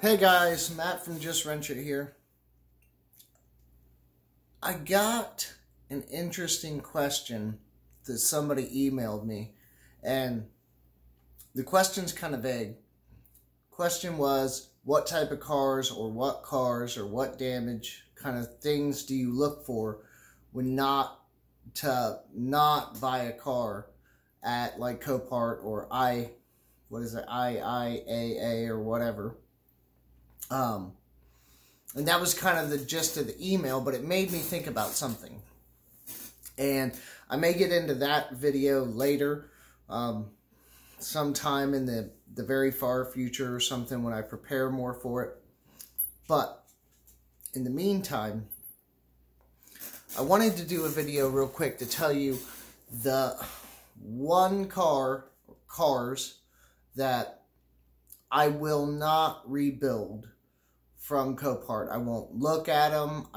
Hey guys, Matt from Just Wrench It here. I got an interesting question that somebody emailed me, and the question's kind of vague. Question was, what type of cars or what damage kind of things do you look for when not buy a car at like Copart or IAA or whatever. And that was kind of the gist of the email, but it made me think about something. And I may get into that video later, sometime in the very far future or something when I prepare more for it. But in the meantime, I wanted to do a video real quick to tell you the cars that I will not rebuild from Copart. I won't look at them.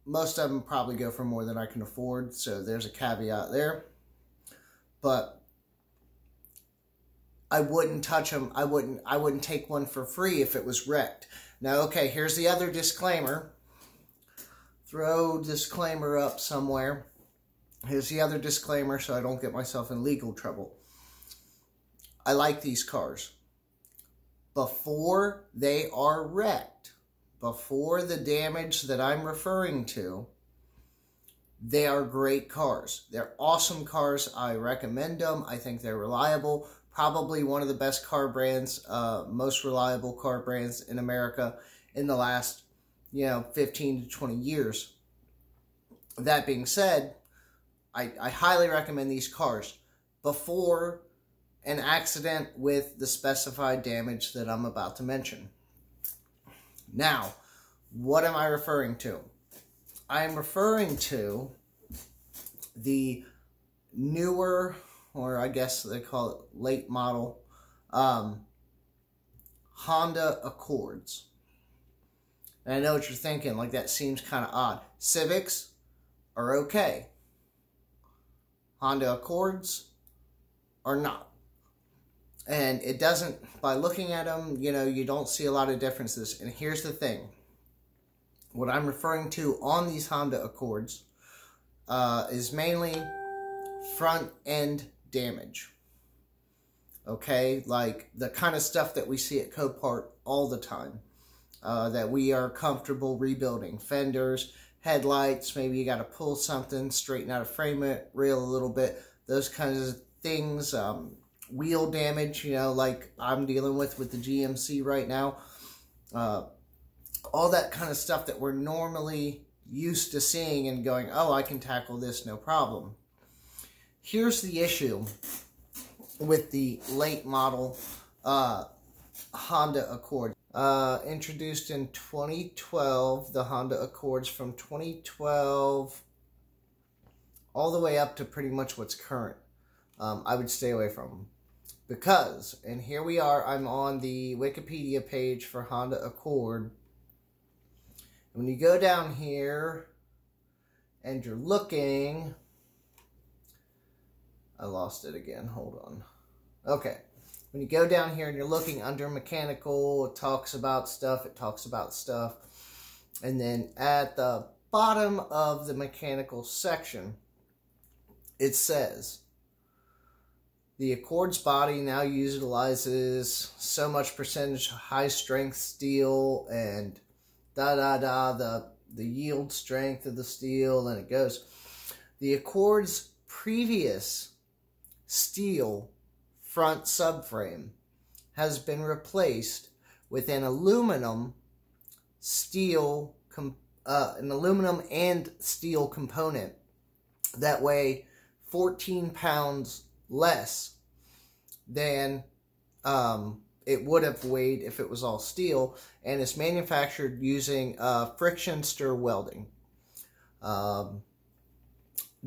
Most of them probably go for more than I can afford, so there's a caveat there. But I wouldn't touch them. I wouldn't take one for free if it was wrecked. Now, okay, here's the other disclaimer. Throw disclaimer up somewhere. Here's the other disclaimer so I don't get myself in legal trouble. I like these cars. Before they are wrecked, before the damage that I'm referring to, they are great cars. They're awesome cars. I recommend them. I think they're reliable. Probably one of the best car brands, most reliable car brands in America in the last, 15 to 20 years. That being said, I highly recommend these cars before an accident with the specified damage that I'm about to mention. Now, what am I referring to? I'm referring to the newer, or I guess they call it late model, Honda Accords. And I know what you're thinking, like that seems kind of odd. Civics are okay. Honda Accords are not. And it doesn't, by looking at them, you don't see a lot of differences. And here's the thing. What I'm referring to on these Honda Accords is mainly front end damage. Okay? Like the kind of stuff that we see at Copart all the time. That we are comfortable rebuilding. Fenders, headlights, maybe you got to pull something, straighten out a frame rail a little bit. Those kinds of things. Wheel damage, like I'm dealing with the GMC right now. All that kind of stuff that we're normally used to seeing and going, oh, I can tackle this, no problem. Here's the issue with the late model Honda Accord. Introduced in 2012, the Honda Accords from 2012 all the way up to pretty much what's current. I would stay away from them. Because, and here we are, I'm on the Wikipedia page for Honda Accord. When you go down here and you're looking, I lost it again, hold on. Okay, when you go down here and you're looking under mechanical, it talks about stuff, and then at the bottom of the mechanical section, it says, the Accord's body now utilizes so much percentage high-strength steel and the yield strength of the steel, and it goes. The Accord's previous steel front subframe has been replaced with an aluminum and steel component that weigh 14 pounds less than it would have weighed if it was all steel, and it's manufactured using friction stir welding. The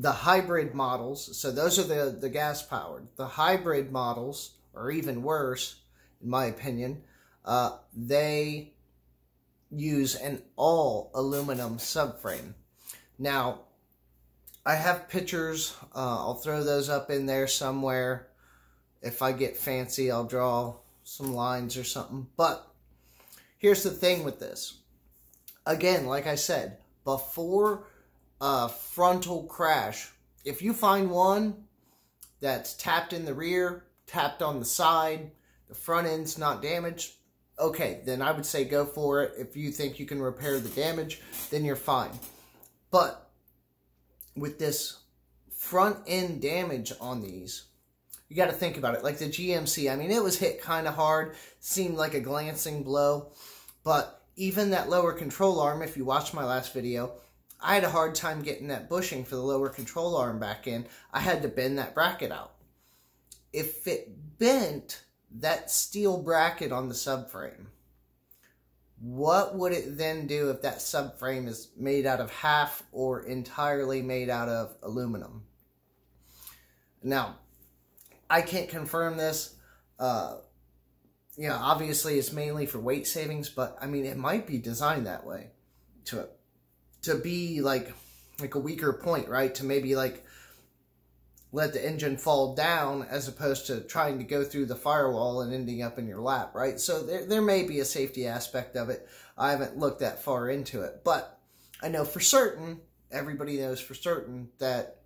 hybrid models, so those are the gas powered. The hybrid models are even worse, in my opinion. They use an all aluminum subframe. Now, I have pictures. I'll throw those up in there somewhere. If I get fancy, I'll draw some lines or something. But Here's the thing with this. Again, like I said, before a frontal crash, if you find one that's tapped in the rear, tapped on the side, the front end's not damaged, okay, then I would say go for it. If you think you can repair the damage, then you're fine. But with this front end damage on these, you got to think about it. Like the GMC, I mean, it was hit kind of hard, seemed like a glancing blow, but even that lower control arm, if you watched my last video, I had a hard time getting that bushing for the lower control arm back in. I had to bend that bracket out. If it bent that steel bracket on the subframe, what would it then do if that subframe is made out of half or entirely made out of aluminum? Now, I can't confirm this. Obviously it's mainly for weight savings, but I mean, it might be designed that way to be like a weaker point, right? To maybe like let the engine fall down as opposed to trying to go through the firewall and ending up in your lap, right? So there may be a safety aspect of it. I haven't looked that far into it, but I know for certain, everybody knows for certain that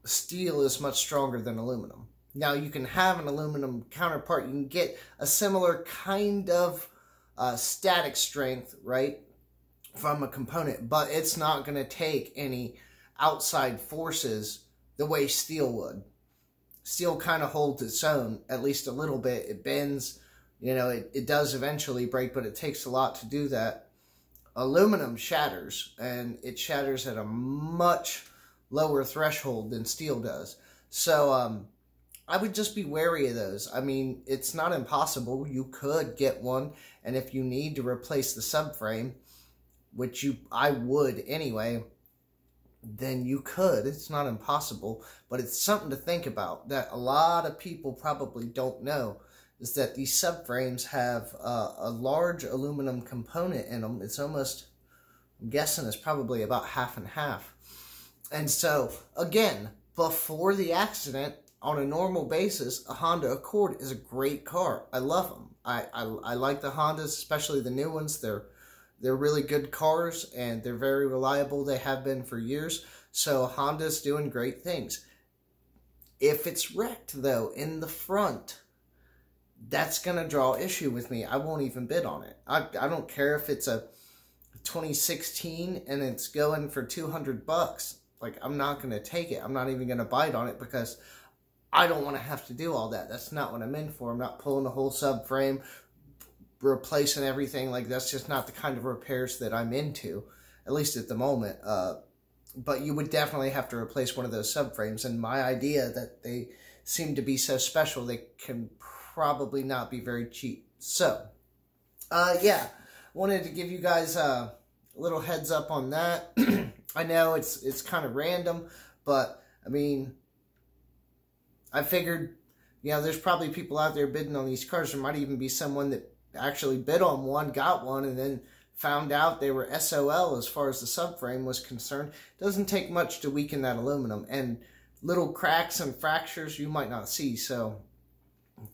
steel is much stronger than aluminum. Now, you can have an aluminum counterpart. You can get a similar kind of static strength, right, from a component, but it's not going to take any outside forces the way steel would. Steel kind of holds its own, at least a little bit. It bends, it does eventually break, but it takes a lot to do that. Aluminum shatters, and it shatters at a much lower threshold than steel does. So, I would just be wary of those. I mean, it's not impossible. You could get one, and if you need to replace the subframe, which I would anyway, then you could. It's not impossible, but it's something to think about that a lot of people probably don't know, is that these subframes have a large aluminum component in them. It's almost, I'm guessing it's probably about half and half. And so, again, before the accident, on a normal basis, a Honda Accord is a great car. I love them. I like the Hondas, especially the new ones. They're really good cars, and they're very reliable. They have been for years. So Honda's doing great things. If it's wrecked, though, in the front, that's going to draw issue with me. I won't even bid on it. I don't care if it's a 2016 and it's going for $200. Like, I'm not going to take it. I'm not even going to bite on it because I don't want to have to do all that. That's not what I'm in for. I'm not pulling the whole subframe, replacing everything. Like, that's just not the kind of repairs that I'm into, at least at the moment. But you would definitely have to replace one of those subframes. And my idea that they seem to be so special, they can probably not be very cheap. So, yeah, wanted to give you guys a little heads up on that. I know it's kind of random, but I mean, I figured, there's probably people out there bidding on these cars. There might even be someone that actually bid on one, got one, and then found out they were SOL as far as the subframe was concerned. It doesn't take much to weaken that aluminum, and little cracks and fractures you might not see. So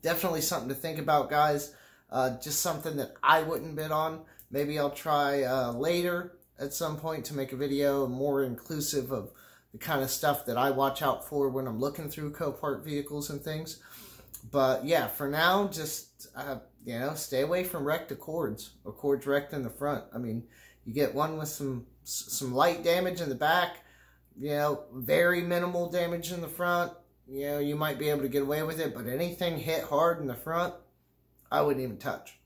definitely something to think about, guys. Just something that I wouldn't bid on. Maybe I'll try later at some point to make a video more inclusive of the kind of stuff that I watch out for when I'm looking through Copart vehicles and things. But yeah, for now, just, stay away from wrecked Accords. Accords wrecked in the front. I mean, you get one with some light damage in the back, very minimal damage in the front. You might be able to get away with it, but anything hit hard in the front, I wouldn't even touch.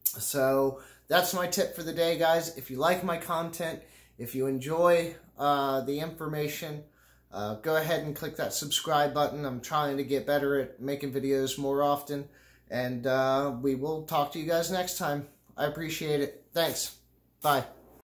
So that's my tip for the day, guys. If you like my content, if you enjoy the information, go ahead and click that subscribe button. I'm trying to get better at making videos more often. And we will talk to you guys next time. I appreciate it. Thanks. Bye.